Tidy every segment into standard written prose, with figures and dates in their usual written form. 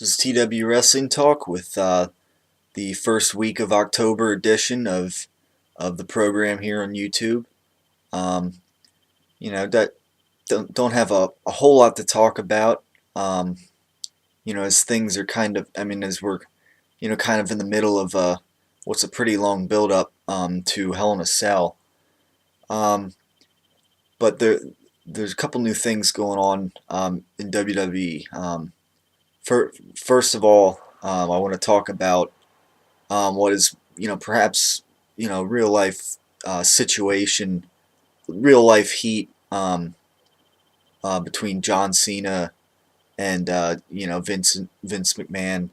This is TW Wrestling Talk with the first week of October edition of the program here on YouTube. Um, that don't have a whole lot to talk about. Um, as things are as we're kind of in the middle of what's a pretty long build up to Hell in a Cell. Um, but there's a couple new things going on in WWE. First of all, I want to talk about what is perhaps real life situation, real life heat between John Cena and Vince McMahon.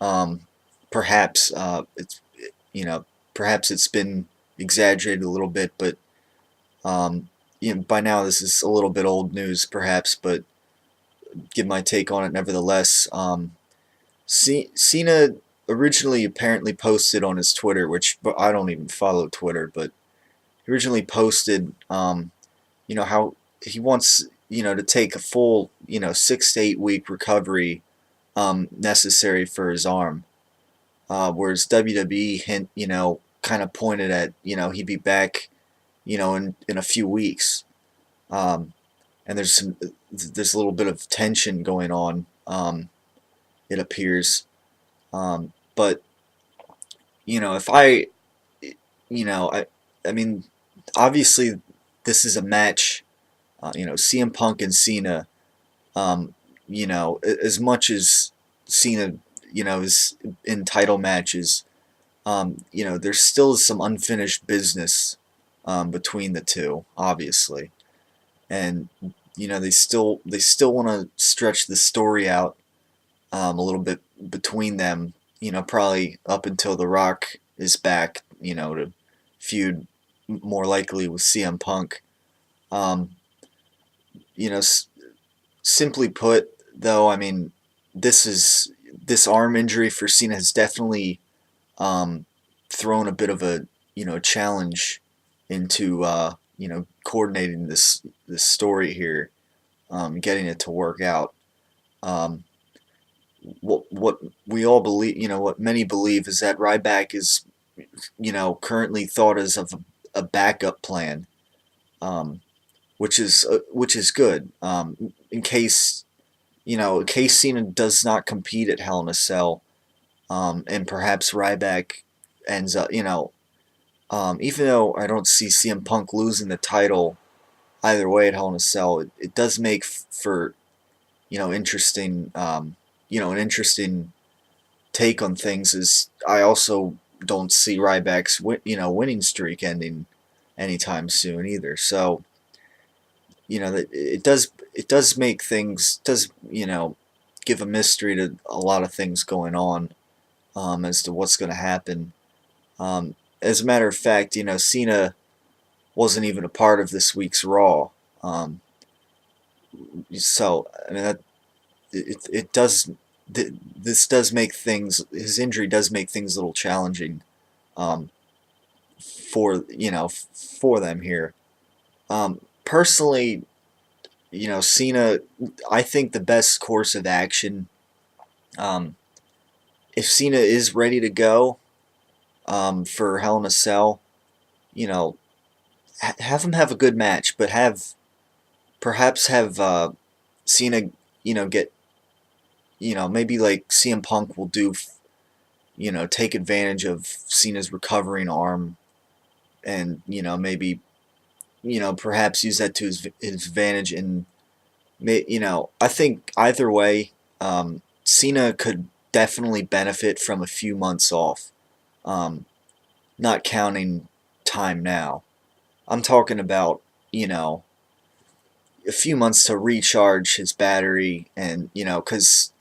Um, perhaps it's you know perhaps it's been exaggerated a little bit, but by now this is a little bit old news, perhaps, but give my take on it nevertheless. Cena originally apparently posted on his Twitter, which I don't even follow Twitter, but he originally posted, how he wants, to take a full, 6 to 8 week recovery necessary for his arm. Whereas WWE kind of pointed at, he'd be back, in a few weeks. And there's a little bit of tension going on. It appears. But if I mean, obviously this is a match. CM Punk and Cena. As much as Cena, is in title matches. There's still some unfinished business between the two, obviously, and they still want to stretch the story out a little bit between them, probably up until The Rock is back, to feud more likely with CM Punk. Um, you know, s- Simply put, though, I mean, this arm injury for Cena has definitely um, thrown a bit of a challenge into coordinating this story here, getting it to work out. Um, what we all believe, what many believe is that Ryback is, currently thought as of a backup plan, um, which is good. In case Cena does not compete at Hell in a Cell, and perhaps Ryback ends up, even though I don't see CM Punk losing the title either way at Hell in a Cell, it does make for interesting, an interesting take on things. Is I also don't see Ryback's winning streak ending anytime soon either. So it does make things does give a mystery to a lot of things going on as to what's going to happen. As a matter of fact, Cena wasn't even a part of this week's Raw. So I mean that it does this does make things, his injury does make things a little challenging um, for them here. Personally, Cena, I think the best course of action, um, if Cena is ready to go for Hell in a Cell, you know, have him have a good match, but perhaps have Cena, get, maybe like CM Punk will do, take advantage of Cena's recovering arm, and maybe perhaps use that to his advantage. And I think either way, Cena could definitely benefit from a few months off, um, not counting time now. I'm talking about a few months to recharge his battery, and because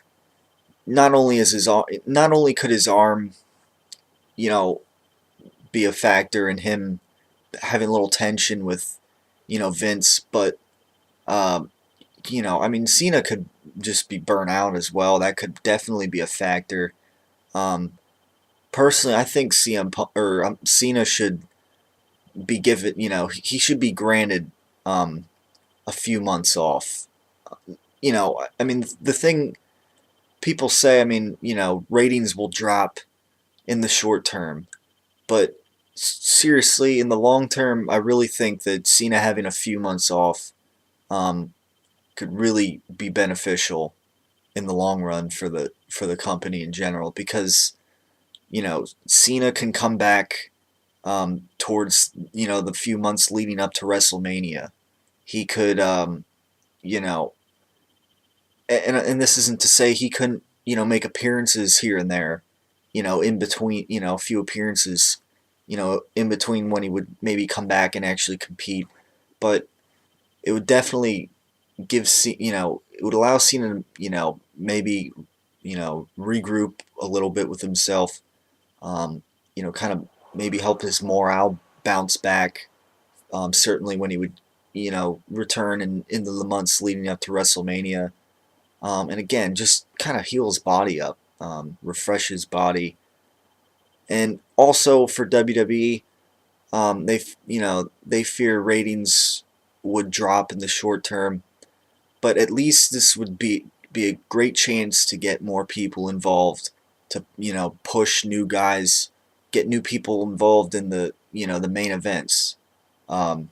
not only could his arm you know be a factor in him having a little tension with Vince, but um, I mean, Cena could just be burnt out as well. That could definitely be a factor. Um, Personally, I think Cena should be given, he should be granted a few months off. I mean, the thing. people say, I mean, ratings will drop in the short term, but seriously, in the long term, I really think that Cena having a few months off um, could really be beneficial in the long run for the company in general, because Cena can come back towards the few months leading up to WrestleMania. He could you know and this isn't to say he couldn't make appearances here and there, in between, a few appearances, in between when he would maybe come back and actually compete, but it would definitely it would allow Cena to maybe regroup a little bit with himself, kind of maybe help his morale bounce back. Certainly when he would return in the months leading up to WrestleMania. And again, just kind of heal his body up, refresh his body. And also for WWE, they fear ratings would drop in the short term, but at least this would be a great chance to get more people involved, to push new guys, get new people involved in the main events. Um,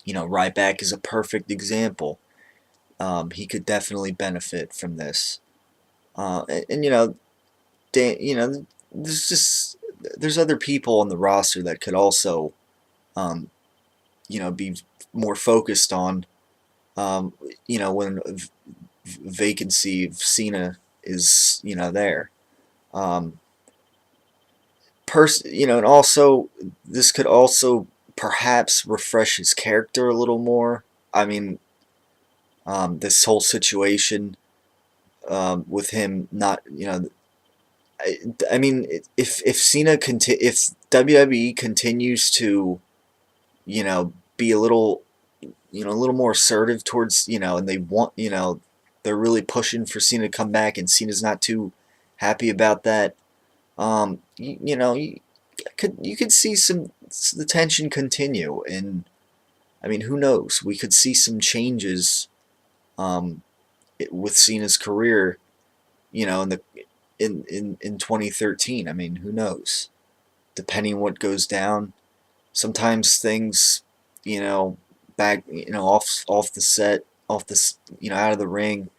Ryback is a perfect example. He could definitely benefit from this. And there's just there's other people on the roster that could also um, be more focused on when vacancy of Cena is there. Um, and also this could also perhaps refresh his character a little more. I mean, this whole situation with him not, I mean, if WWE continues to, be a little more assertive towards, and they want, they're really pushing for Cena to come back, and Cena's not too happy about that. You could see the tension continue, and I mean, who knows? We could see some changes um, with Cena's career, in the in 2013. I mean, who knows? Depending what goes down, sometimes things, you know, back, off the set, off the, out of the ring,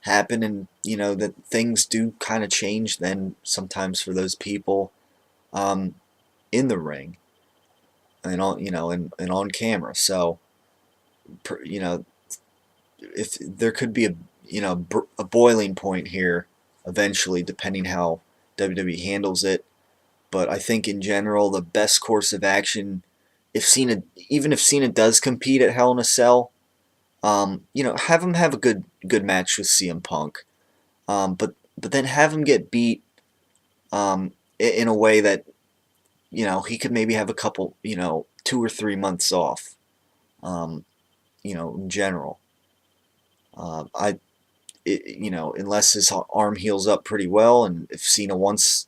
happen, and that things do kind of change then sometimes for those people um, in the ring and on and on camera. So you know if there could be a boiling point here eventually, depending how WWE handles it. But I think in general, the best course of action, if Cena, even if Cena does compete at Hell in a Cell, have him have a good match with CM Punk, but then have him get beat in a way that he could maybe have a couple 2 or 3 months off, in general. I unless his arm heals up pretty well, and if Cena wants,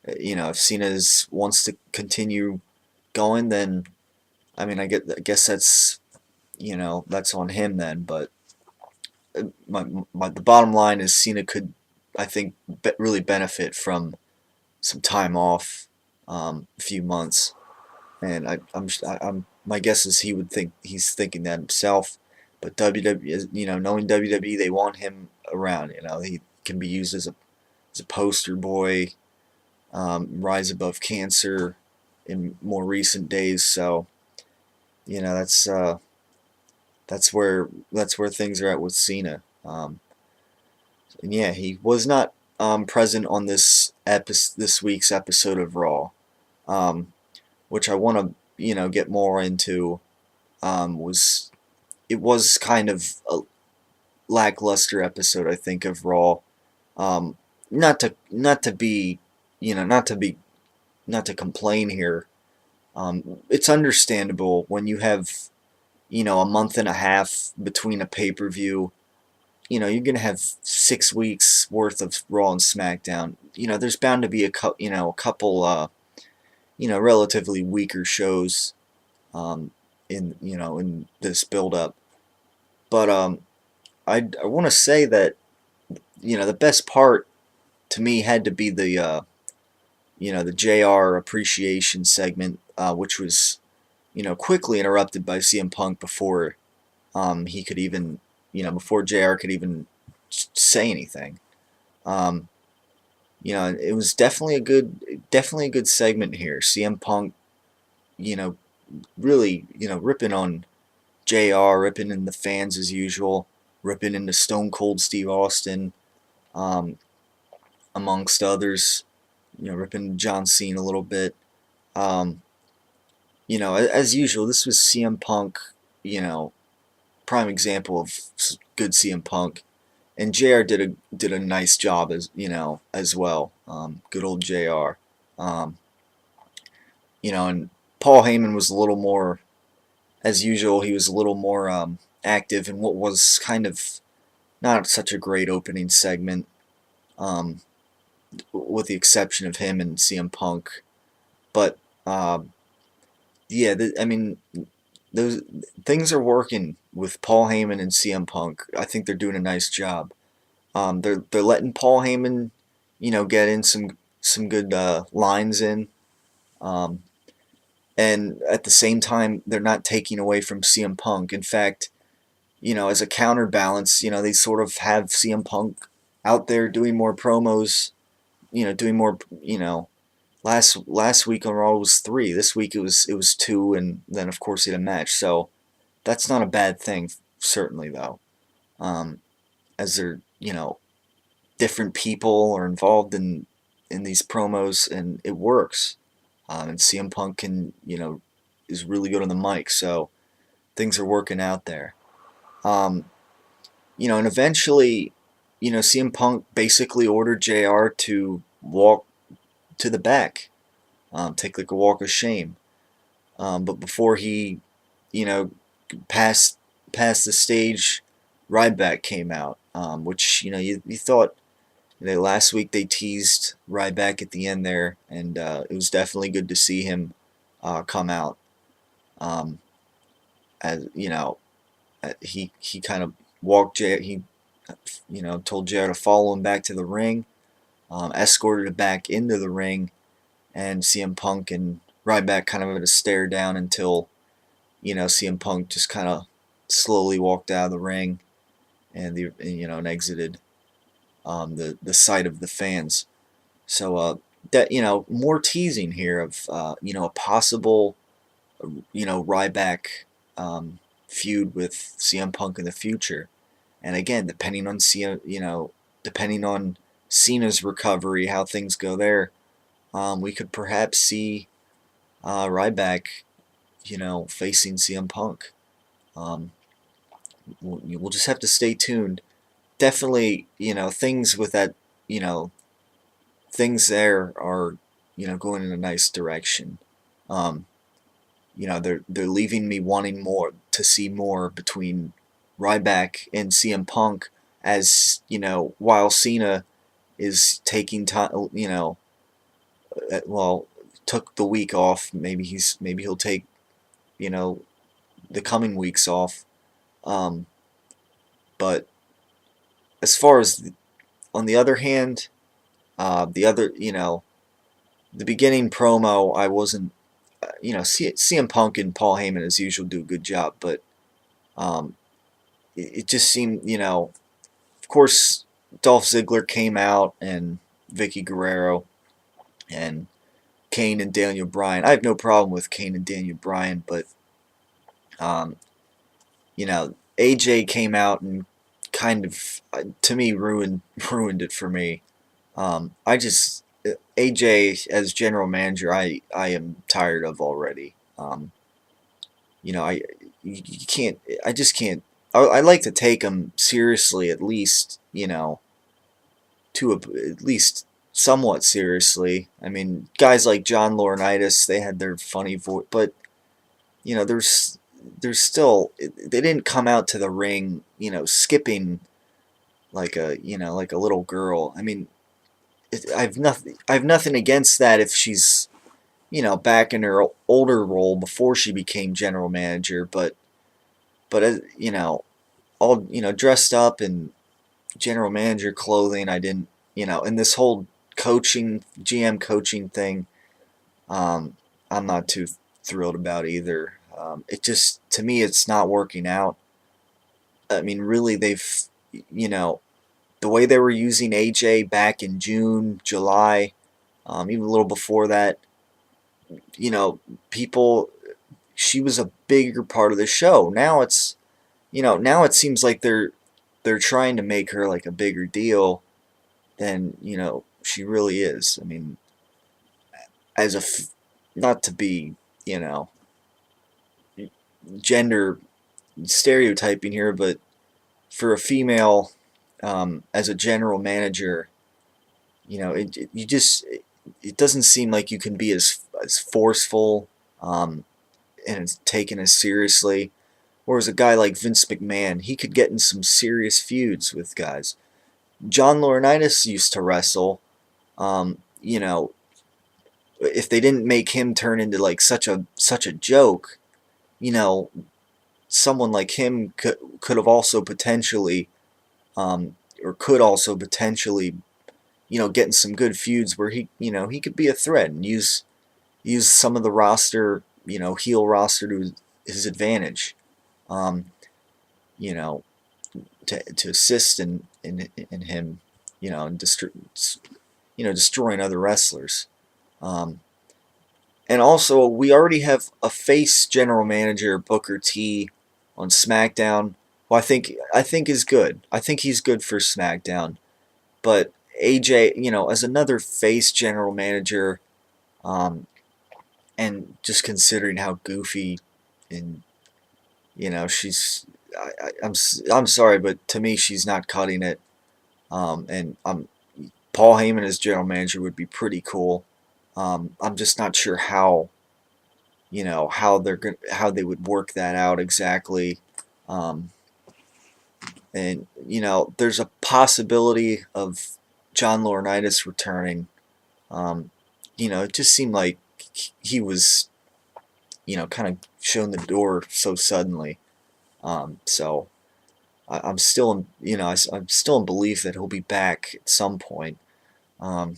if wants to continue going, then I mean, I guess that's on him then. But the bottom line is Cena could, I think, really benefit from some time off, a few months, and I'm my guess is he's thinking that himself. But WWE, knowing WWE, they want him around. He can be used as a poster boy, rise above cancer in more recent days. So that's where things are at with Cena. And yeah, he was not present on this week's episode of Raw, um, which I want to get more into. Was It was kind of a lackluster episode, I think, of Raw. Not to be not to complain here. It's understandable when you have a month and a half between a pay-per-view. You're gonna have 6 weeks worth of Raw and SmackDown. There's bound to be a couple relatively weaker shows in this build up. But I want to say that the best part to me had to be the JR appreciation segment, which was, quickly interrupted by CM Punk before he could even, before JR could even say anything. Um, it was definitely a good segment here. CM Punk, you know, really, ripping on JR, ripping in the fans as usual, ripping into Stone Cold Steve Austin, um, amongst others, ripping John Cena a little bit. Um, as usual, this was CM Punk, you know, prime example of good CM Punk, and JR did a nice job as well. Good old JR. Um, and Paul Heyman was a little more, as usual, he was a little more active in what was kind of not such a great opening segment, um, with the exception of him and CM Punk. But yeah, I mean, those things are working with Paul Heyman and CM Punk. I think they're doing a nice job. They're letting Paul Heyman, get in some good lines in, um, and at the same time, they're not taking away from CM Punk. In fact, as a counterbalance, they sort of have CM Punk out there doing more promos, doing more, last week on Raw was 3. This week it was 2, and then of course he had a match. So that's not a bad thing, certainly though. Um, as they're, different people are involved in these promos, and it works. And CM Punk is really good on the mic, so things are working out there. Um, and eventually, CM Punk basically ordered JR to walk to the back, take like a walk of shame. But before he, you know, passed the stage, Ryback came out, which you thought. Last week they teased Ryback at the end there, and it was definitely good to see him come out. Um, as he kind of walked Jr. He told JR to follow him back to the ring, escorted him back into the ring, and CM Punk and Ryback kind of had a stare down until CM Punk just kind of slowly walked out of the ring and exited the sight of the fans. So that more teasing here of a possible Ryback feud with CM Punk in the future. And again, depending on Cena's recovery, how things go there, we could perhaps see Ryback, facing CM Punk. Um, we'll just have to stay tuned. Definitely, things with that, things there are, going in a nice direction. Um, they're leaving me wanting more to see more between Ryback and CM Punk, as while Cena is taking time, well, took the week off. Maybe he'll take you know the coming weeks off. Um, but as far as on the other hand, the beginning promo, I wasn't. CM Punk and Paul Heyman as usual do a good job, but um, it just seemed, of course, Dolph Ziggler came out and Vicky Guerrero and Kane and Daniel Bryan. I have no problem with Kane and Daniel Bryan, but um, AJ came out and kind of, to me, ruined it for me. I just AJ as general manager, I am tired of already. I you can't. I just can't. I like to take him seriously, at least at least somewhat seriously. I mean, guys like John Laurinaitis, they had their funny voice, but there's still, they didn't come out to the ring, skipping like a little girl. I mean, I've nothing against that if she's back in her older role before she became general manager, but all dressed up and general manager clothing, I didn't, and this whole coaching, GM coaching thing, um, I'm not too thrilled about either. It just, to me, it's not working out. I mean, really, you know, the way they were using AJ back in June, July, even a little before that, you know, people, she was a bigger part of the show. Now it's, now it seems like they're trying to make her like a bigger deal than, she really is. I mean, as not to be, you know, gender stereotyping here, but for a female, as a general manager, you just, it doesn't seem like you can be as forceful, um, and it's taken as seriously. Whereas a guy like Vince McMahon, he could get in some serious feuds with guys. John Laurinaitis used to wrestle. You know, if they didn't make him turn into like such a joke, you know, someone like him could have also potentially, or could also potentially, get in some good feuds where he could be a threat and use some of the roster, heel roster to his advantage. Um, you know, to assist in him, and destroying other wrestlers. Um, and also, we already have a face general manager, Booker T, on SmackDown, who I think is good. I think he's good for SmackDown. But AJ, as another face general manager, um, and just considering how goofy and she's, I'm sorry, but to me she's not cutting it. And Paul Heyman as general manager would be pretty cool. I'm just not sure how they would work that out exactly. Um, and there's a possibility of John Laurinaitis returning. Um, it just seemed like he was, kind of shown the door so suddenly. So I'm still in, I'm still in belief that he'll be back at some point. Um,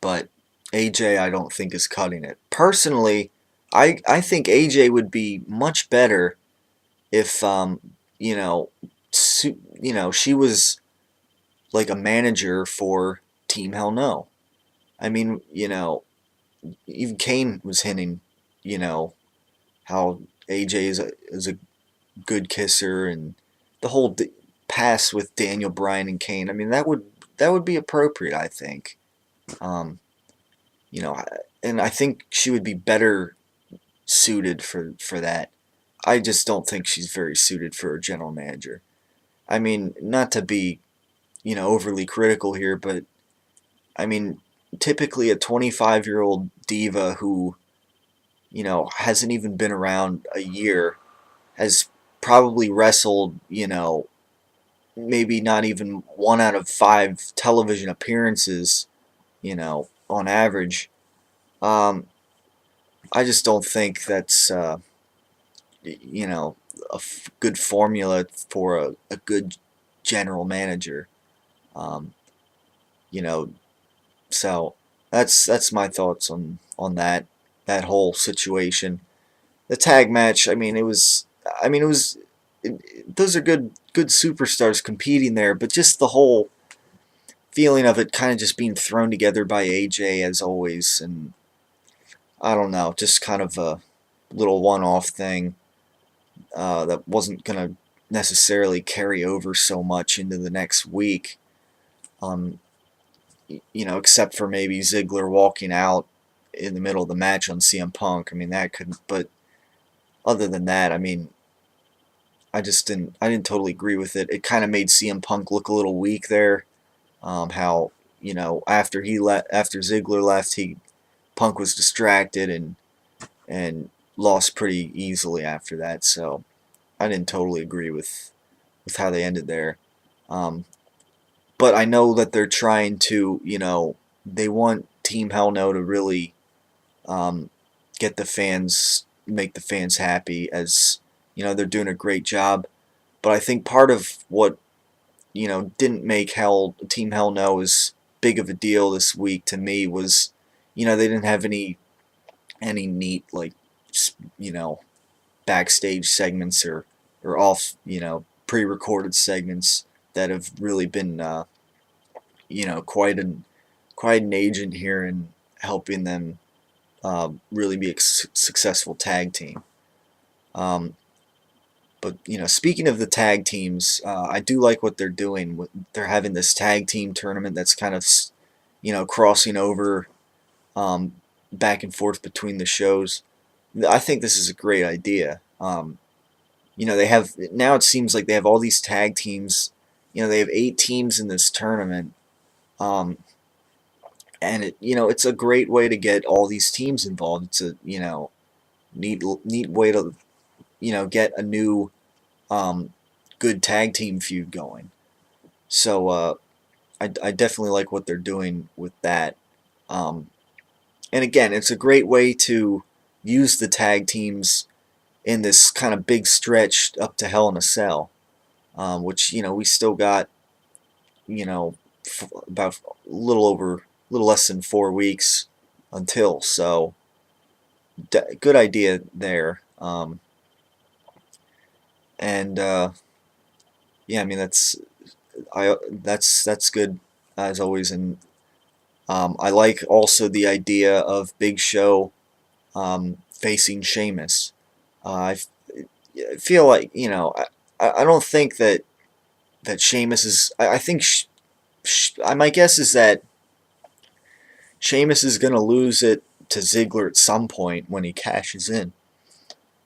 but AJ, I don't think is cutting it. Personally, I think AJ would be much better if, she was like a manager for Team Hell No. I mean, even Kane was hinting, you know, how AJ is a good kisser, and the whole pass with Daniel Bryan and Kane. I mean, that would be appropriate, I think. Um, you know, and I think she would be better suited for that. I just don't think she's very suited for a general manager. I mean, not to be, overly critical here, but I mean, typically a 25-year-old diva who, hasn't even been around a year has probably wrestled, maybe not even 1 out of 5 television appearances, on average. Um, I just don't think that's, you know, good formula for a good general manager. Um, you know, so that's my thoughts on that whole situation. The tag match, those are good superstars competing there, but just the whole feeling of it kind of just being thrown together by AJ as always, and I don't know, just kind of a little one-off thing, that wasn't gonna necessarily carry over so much into the next week. Um, except for maybe Ziggler walking out in the middle of the match on CM Punk. I mean, that could, but other than that, I mean, I didn't totally agree with it. It kind of made CM Punk look a little weak there. How, after Ziggler left, Punk was distracted and lost pretty easily after that. So I didn't totally agree with how they ended there. Um, but I know that they're trying to, they want Team Hell No to really, um, make the fans happy, as they're doing a great job. But I think part of what didn't make Team Hell No as big of a deal this week to me was, they didn't have any neat, like, you know, backstage segments or off, pre-recorded segments that have really been, quite an agent here in helping them really be a successful tag team. Um, but speaking of the tag teams, I do like what they're doing. They're having this tag team tournament that's kind of crossing over um, back and forth between the shows. I think this is a great idea. They have now. It seems like they have all these tag teams. They have 8 teams in this tournament, um, and it's a great way to get all these teams involved. It's a neat way to get a new good tag team feud going. So I definitely like what they're doing with that. Um, and again, it's a great way to use the tag teams in this kind of big stretch up to Hell in a Cell, which we still got about a little less than 4 weeks until. So good idea there. And yeah, I mean that's good as always. And I like also the idea of Big Show facing Sheamus. I feel like I don't think that Sheamus is. I think my guess is that Sheamus is gonna lose it to Ziggler at some point when he cashes in.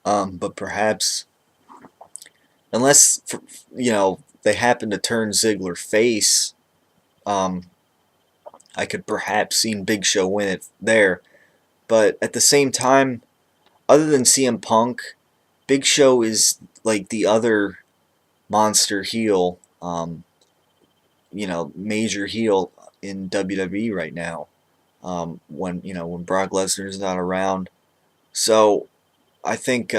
But perhaps unless they happen to turn Ziggler face, I could perhaps see Big Show win it there. But at the same time, other than CM Punk, Big Show is like the other monster heel, major heel in WWE right now. When Brock Lesnar's not around, so I think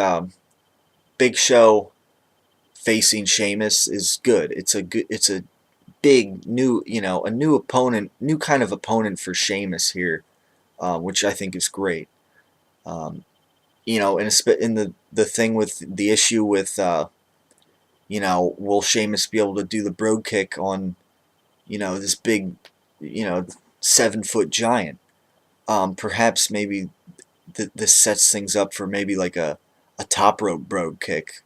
Big Show facing Sheamus is good. It's a big new, a new opponent, new kind of opponent for Sheamus here, which I think is great. In the thing with the issue with, will Sheamus be able to do the brogue kick on, this big, 7-foot giant? Perhaps maybe this sets things up for maybe like a top rope brogue kick.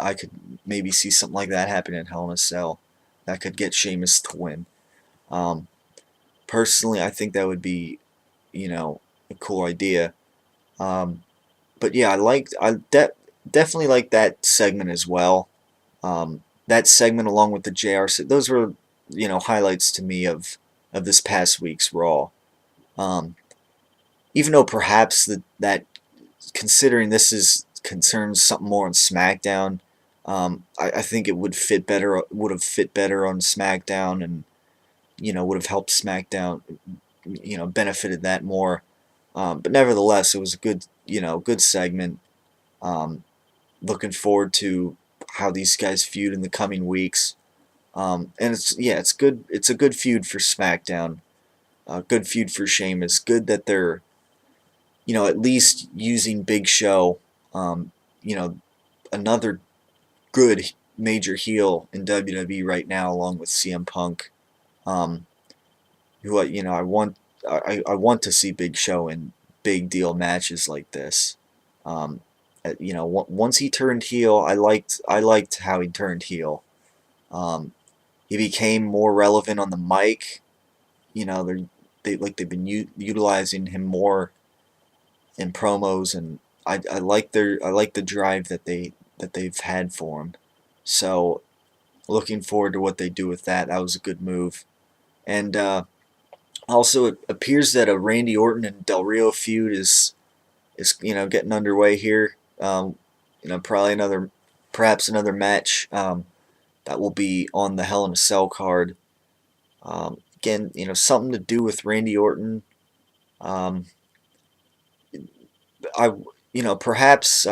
I could maybe see something like that happen in Hell in a Cell. That could get Sheamus to win. Um, Personally, I think that would be, a cool idea. But yeah, definitely like that segment as well. That segment along with the JR, those were highlights to me of this past week's Raw. Even though perhaps that considering this is concerns something more on SmackDown, I think it would fit better. Would have fit better on SmackDown, and would have helped SmackDown. Benefited that more. But nevertheless, it was a good segment. Looking forward to how these guys feud in the coming weeks. And it's good. It's a good feud for SmackDown. Good feud for Sheamus. Good that they're at least using Big Show. Another good major heel in WWE right now, along with CM Punk. Who I want to see Big Show in big deal matches like this. Once he turned heel, I liked how he turned heel. He became more relevant on the mic. They've been utilizing him more in promos, and I like the drive that they've had for him. So looking forward to what they do with that. That was a good move. And also, it appears that a Randy Orton and Del Rio feud is getting underway here. Perhaps another match that will be on the Hell in a Cell card. Again, something to do with Randy Orton. I perhaps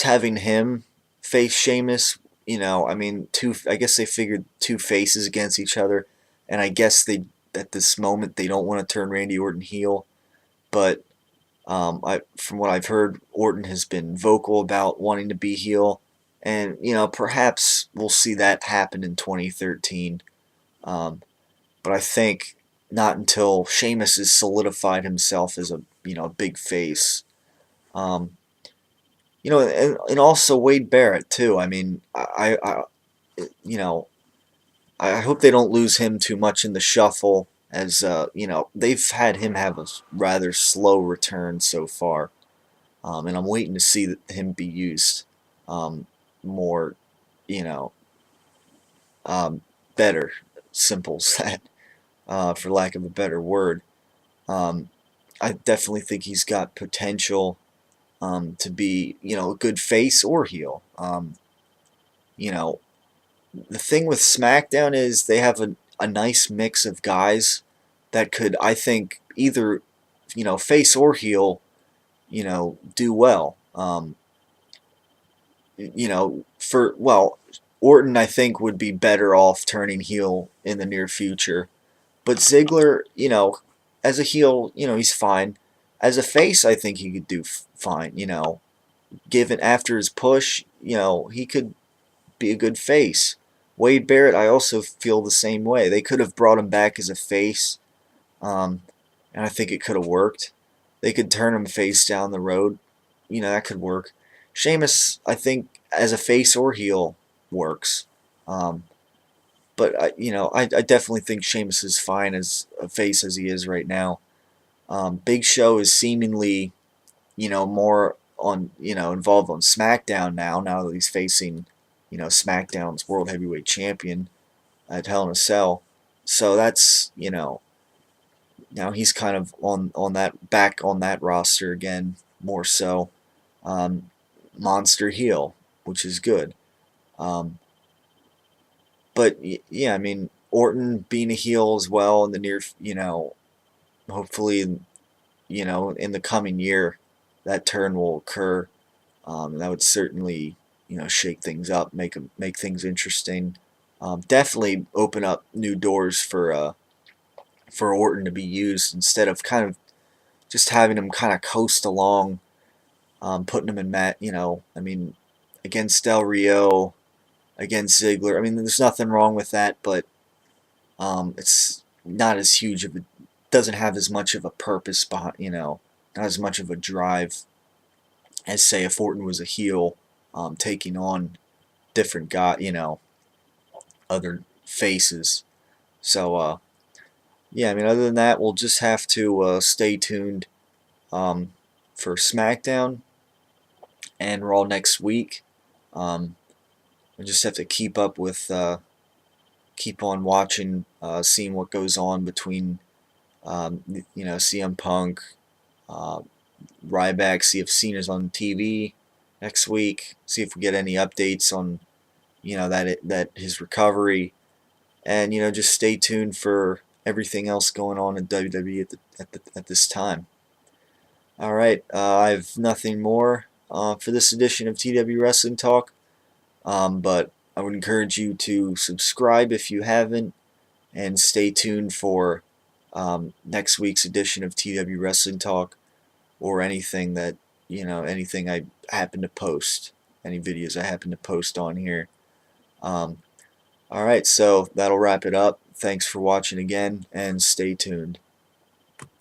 having him face Sheamus I mean, I guess they figured two faces against each other, and I guess they at this moment they don't want to turn Randy Orton heel. But from what I've heard, Orton has been vocal about wanting to be heel, and perhaps we'll see that happen in 2013. Um, but I think not until Sheamus has solidified himself as a big face. Um, and also Wade Barrett too. I mean, you know I hope they don't lose him too much in the shuffle, as they've had him have a rather slow return so far, and I'm waiting to see him be used more, you know, um, better. Simple as that, for lack of a better word. Um, I definitely think he's got potential to be, a good face or heel. You know, the thing with SmackDown is they have a nice mix of guys that could, I think, either, face or heel, do well. Orton, I think, would be better off turning heel in the near future. But Ziggler, as a heel, he's fine. As a face, I think he could do fine. Given after his push, he could be a good face. Wade Barrett, I also feel the same way. They could have brought him back as a face, um, and I think it could have worked. They could turn him face down the road. That could work. Sheamus, I think, as a face or heel, works. Um, but I definitely think Sheamus is fine as a face as he is right now. Big Show is seemingly, more on, involved on SmackDown now. Now that he's facing, SmackDown's World Heavyweight Champion at Hell in a Cell. So that's, now he's kind of on that back on that roster again, more so. Um, Monster heel, which is good. Um, but yeah, I mean, Orton being a heel as well in the near, hopefully, in the coming year, that turn will occur. And that would certainly, shake things up, make things interesting. Definitely open up new doors for Orton to be used instead of kind of just having him kind of coast along, putting him in I mean, against Del Rio, against Ziggler. I mean, there's nothing wrong with that, but it's not as huge of a, doesn't have as much of a purpose behind, not as much of a drive as, say, if Orton was a heel, taking on different other faces. So, yeah, I mean, other than that, we'll just have to stay tuned um, for SmackDown and Raw next week. Um, we just have to keep up with, keep on watching, seeing what goes on between, CM Punk, uh, Ryback, see if Cena's on TV next week, see if we get any updates on, that his recovery, and just stay tuned for everything else going on in WWE at this time. All right, I have nothing more for this edition of TW Wrestling Talk, but I would encourage you to subscribe if you haven't, and stay tuned for next week's edition of TW Wrestling Talk, or anything I happen to post, any videos I happen to post on here. All right, so that'll wrap it up. Thanks for watching again, and stay tuned.